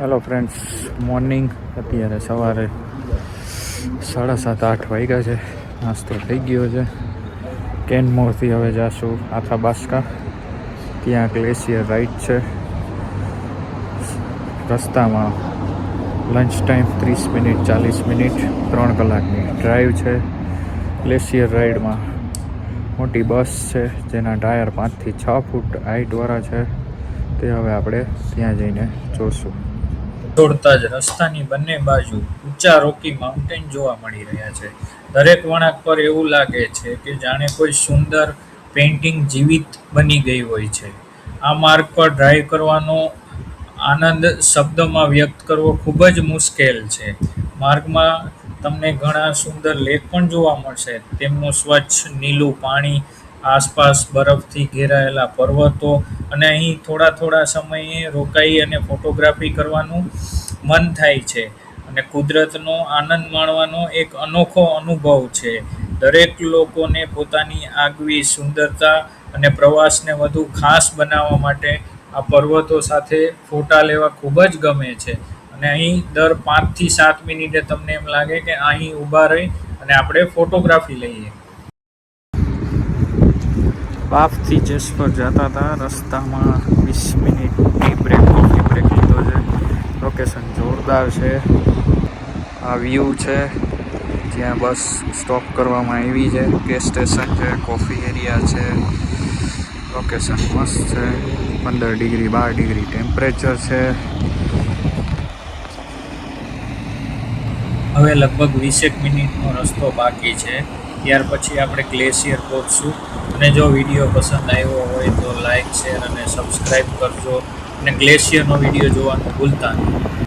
Hello friends, morning. અત્યારે સવારે 7:30-8 વાગ્યા છે. નાસ્તો થઈ ગયો છે. કેનમોરથી હવે જાશું આથાબાસ્કા. ત્યાં ગ્લેશિયર રાઈડ છે. રસ્તામાં લંચ ટાઈમ 30 મિનિટ 40 મિનિટ 3 કલાકની ડ્રાઈવ છે. ગ્લેશિયર રાઈડમાં મોટી બસ છે જેના ટાયર 5 થી 6 ફૂટ હાઈટવાળા છે. તે હવે આપણે ત્યાં જઈને જોશું. દોડતા જ રસ્તાની બંને બાજુ ઊંચા રોકી માઉન્ટેન જોવા મળી રહ્યા છે. દરેક વળાંક પર એવું લાગે છે કે જાણે કોઈ સુંદર પેઇન્ટિંગ જીવિત બની ગઈ હોય છે. આ માર્ગ પર ડ્રાઈવ કરવાનો આનંદ શબ્દોમાં વ્યક્ત કરવો ખૂબ જ મુશ્કેલ છે. માર્ગમાં તમને ઘણા સુંદર લેક પણ જોવા મળશે. તેમનું સ્વચ્છ નીલું પાણી, આસપાસ બરફથી ઘેરાયેલા પર્વતો, અને અહીં થોડા સમયે રોકાઈ અને ફોટોગ્રાફી કરવાનું મન થાય છે અને કુદરતનો આનંદ માણવાનો એક અનોખો અનુભવ છે. દરેક લોકોને પોતાની આગવી સુંદરતા અને પ્રવાસને વધુ ખાસ બનાવવા માટે આ પર્વતો સાથે ફોટા લેવા ખૂબ જ ગમે છે. અને અહીં દર 5 થી 7 મિનિટે તમને એમ લાગે કે અહીં ઊભા રહી અને આપણે ફોટોગ્રાફી લઈએ. વાફથી જેસપર જતા હતા. રસ્તામાં 20 મિનિટ કોફી બ્રેક લીધો છે. લોકેશન જોરદાર છે. આ વ્યૂ છે જ્યાં બસ સ્ટોપ કરવામાં આવી છે. ગેસ સ્ટેશન છે, કોફી એરિયા છે. લોકેશન મસ્ત છે. 15 ડિગ્રી 12 ડિગ્રી ટેમ્પરેચર છે. હવે લગભગ 20 મિનિટનો રસ્તો બાકી છે. ત્યાર પછી આપણે ગ્લેશિયર પહોંચશું. અને જો વિડીયો પસંદ આવ્યો હોય તો લાઈક, શેર અને સબસ્ક્રાઈબ કરજો. અને ગ્લેશિયરનો વિડીયો જોવાનું ભૂલતા નહીં.